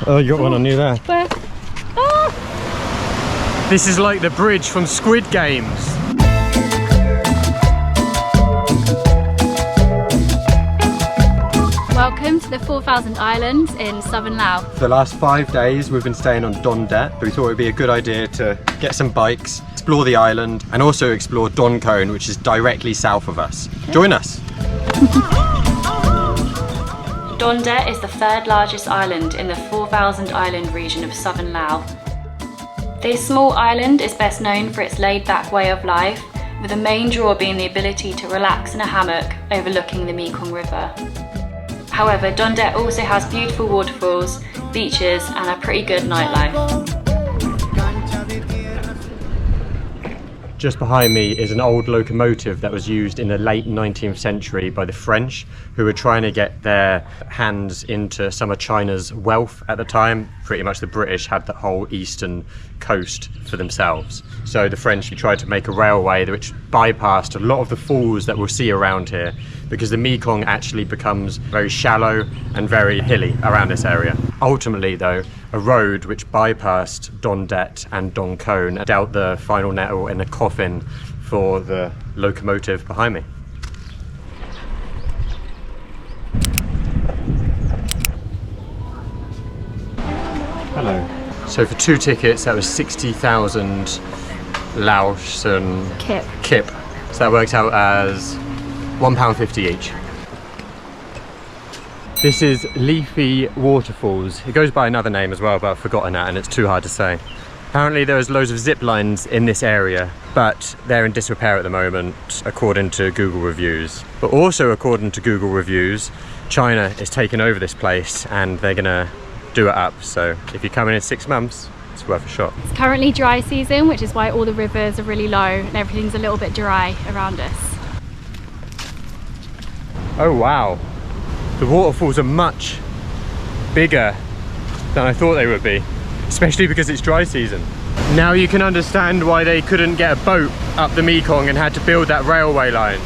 Oh, you got one on you there. Where? Oh! This is like the bridge from Squid Games. Welcome to the 4,000 Islands in Southern Laos. For the last 5 days we've been staying on Don Det, but we thought it would be a good idea to get some bikes, explore the island, and also explore Don Khone, which is directly south of us. Join us! Don Det is the third largest island in the 4,000 Island region of Southern Laos. This small island is best known for its laid-back way of life, with the main draw being the ability to relax in a hammock overlooking the Mekong River. However, Don Det also has beautiful waterfalls, beaches, and a pretty good nightlife. Just behind me is an old locomotive that was used in the late 19th century by the French, who were trying to get their hands into some of China's wealth at the time. Pretty much the British had the whole eastern coast for themselves. So the French tried to make a railway which bypassed a lot of the falls that we'll see around here, because the Mekong actually becomes very shallow and very hilly around this area. Ultimately though, a road which bypassed Don Det and Don Khone dealt the final nail in the coffin for the locomotive behind me. Hello. So for 2 tickets that was 60,000 Laos and kip. So that works out as £1.50 each. This is Leafy Waterfalls. It goes by another name as well, but I've forgotten that and it's too hard to say. Apparently there's loads of zip lines in this area, but they're in disrepair at the moment, according to Google reviews. But also according to Google reviews, China is taking over this place and they're gonna do it up. So if you're coming in 6 months, it's worth a shot. It's currently dry season, which is why all the rivers are really low and everything's a little bit dry around us. Oh wow, the waterfalls are much bigger than I thought they would be, especially because it's dry season. Now you can understand why they couldn't get a boat up the Mekong and had to build that railway line.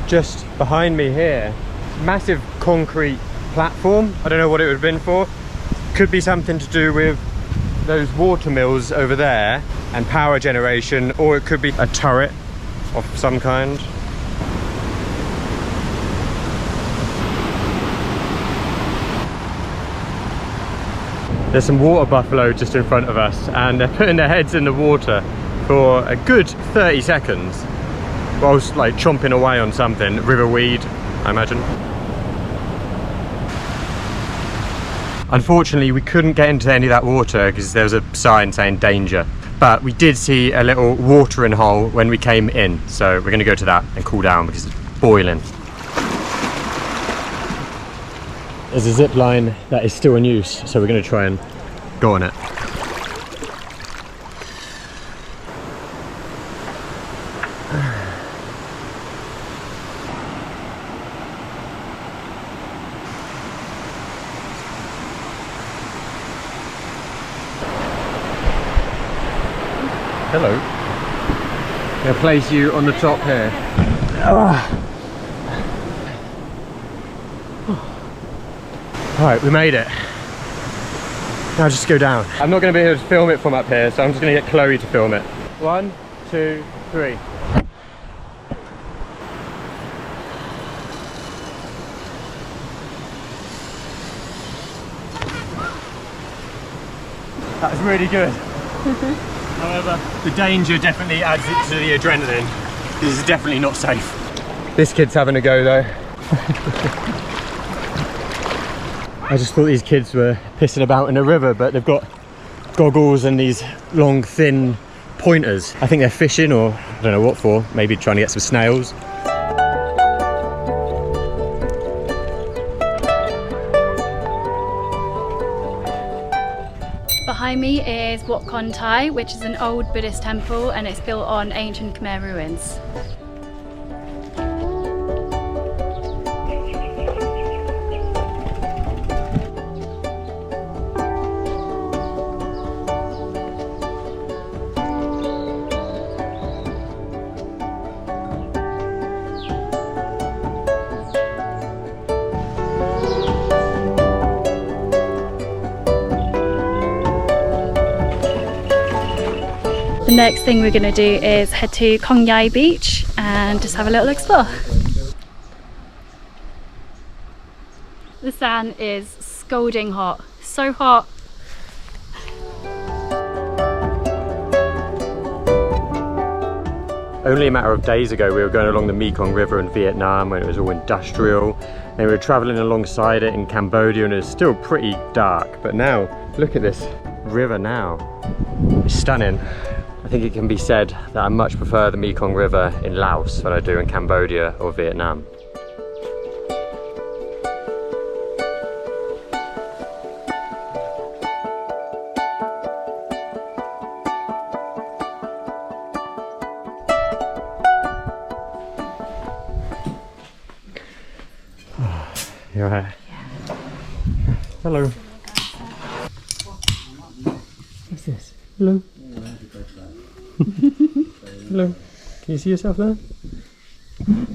Just behind me here, massive concrete platform. I don't know what it would have been for. Could be something to do with those water mills over there and power generation, or it could be a turret of some kind. There's some water buffalo just in front of us and they're putting their heads in the water for a good 30 seconds whilst like chomping away on something, river weed I imagine. Unfortunately, we couldn't get into any of that water because there was a sign saying danger. But we did see a little watering hole when we came in. So we're going to go to that and cool down because it's boiling. There's a zip line that is still in use, so we're going to try and go on it. Hello. I'm going to place you on the top here. Alright, we made it. Now just go down. I'm not going to be able to film it from up here, so I'm just going to get Chloe to film it. 1, 2, 3. That was really good. However, the danger definitely adds it to the adrenaline. This is definitely not safe. This kid's having a go though. I just thought these kids were pissing about in a river, but they've got goggles and these long thin pointers. I think they're fishing, or I don't know what for, maybe trying to get some snails. Behind me is Wat Khon Tai, which is an old Buddhist temple and it's built on ancient Khmer ruins. next thing we're going to do is head to Khong Yai Beach and just have a little explore. The sand is scalding hot, so hot. Only a matter of days ago we were going along the Mekong River in Vietnam when it was all industrial, and we were travelling alongside it in Cambodia and it was still pretty dark. But now, look at this river now. It's stunning. I think it can be said that I much prefer the Mekong River in Laos than I do in Cambodia or Vietnam. You alright? Yeah. Hello. What's this? Hello. Hello. Can you see yourself there?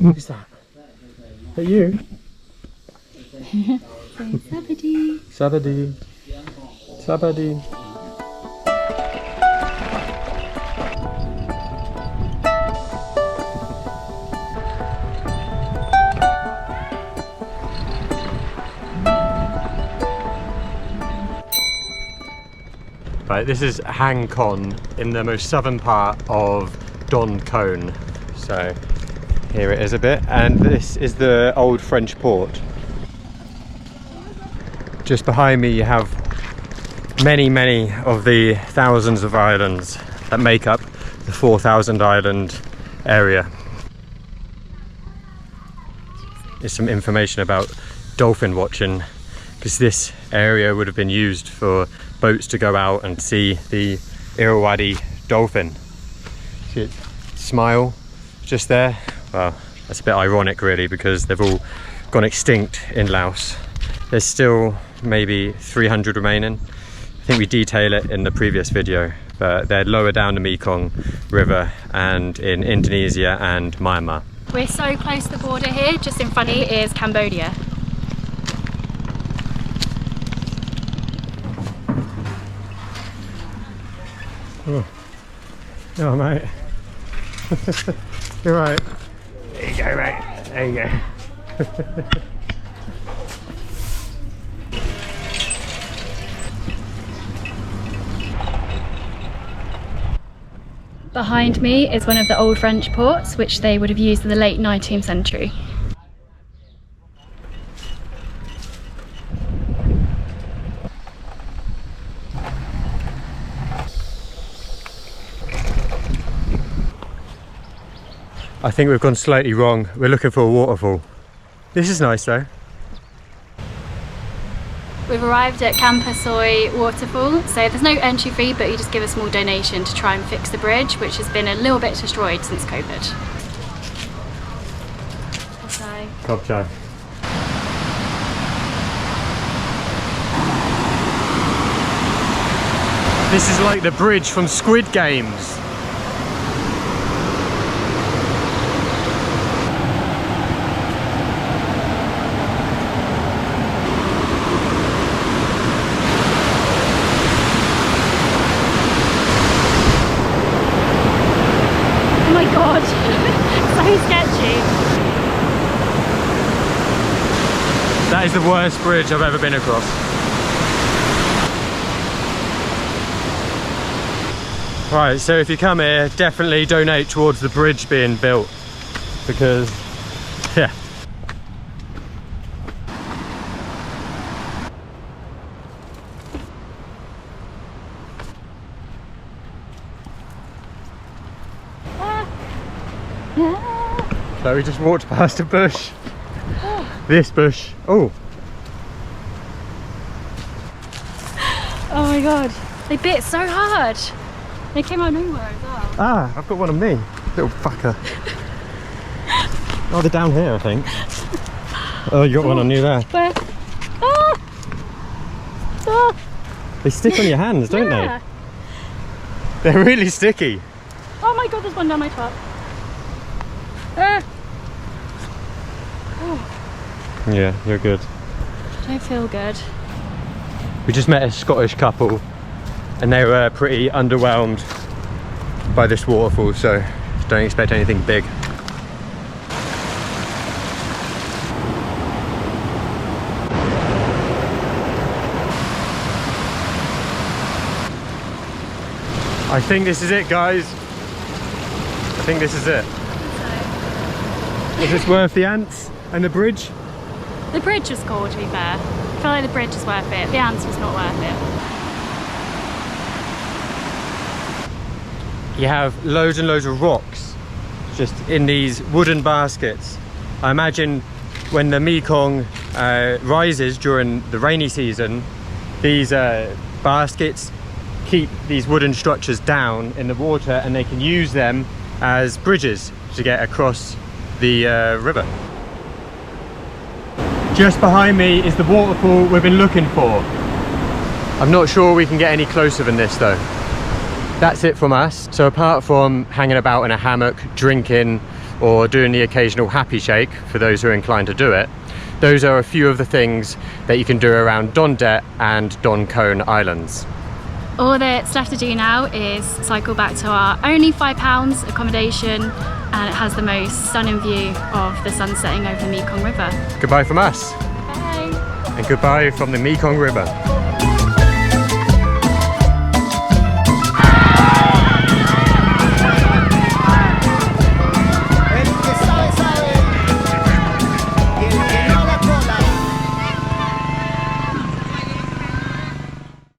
Who's that? Is that you? Sabadi. Sabadi. Sabadi. Right, this is Hang Khon in the most southern part of Don Khone. So here it is a bit, and this is the old French port. Just behind me you have many of the thousands of islands that make up the 4,000 island area. There's some information about dolphin watching, because this area would have been used for boats to go out and see the Irrawaddy dolphin. See it smile just there? Well, that's a bit ironic really, because they've all gone extinct in Laos. There's still maybe 300 remaining. I think we detail it in the previous video, but they're lower down the Mekong River and in Indonesia and Myanmar. We're so close to the border here. Just in front of you is Cambodia. Oh, oh mate. You're right. There you go, mate. There you go. Behind me is one of the old French ports, which they would have used in the late 19th century. I think we've gone slightly wrong. We're looking for a waterfall. This is nice though. We've arrived at Khone Pa Soy Waterfall, so there's no entry fee, but you just give a small donation to try and fix the bridge, which has been a little bit destroyed since COVID. Khong Chai. This is like the bridge from Squid Games. That is the worst bridge I've ever been across. Right, so if you come here, definitely donate towards the bridge being built, because, yeah. So we just walked past a bush. This bush. Oh. Oh my god. They bit so hard. They came out of nowhere as well. Ah, I've got one on me. Little fucker. Oh, they're down here, I think. Oh, you got one on you there. Where? Ah! Ah! They stick on your hands, don't Yeah. they? They're really sticky. Oh my god, there's one down my top. Ah! Oh. Yeah, you're good. I don't feel good. We just met a Scottish couple and they were pretty underwhelmed by this waterfall, so don't expect anything big. I think this is it, guys. I think this is it. Is this worth the ants and the bridge? The bridge was cool, to be fair. I feel like the bridge was worth it. The ants was not worth it. You have loads and loads of rocks just in these wooden baskets. I imagine when the Mekong rises during the rainy season, these baskets keep these wooden structures down in the water, and they can use them as bridges to get across the river. Just behind me is the waterfall we've been looking for. I'm not sure we can get any closer than this though. That's it from us. So apart from hanging about in a hammock, drinking, or doing the occasional happy shake for those who are inclined to do it, those are a few of the things that you can do around Don Det and Don Khone Islands. All that's left to do now is cycle back to our only £5 accommodation, and it has the most stunning view of the sun setting over the Mekong River. Goodbye from us. Bye. And goodbye from the Mekong River.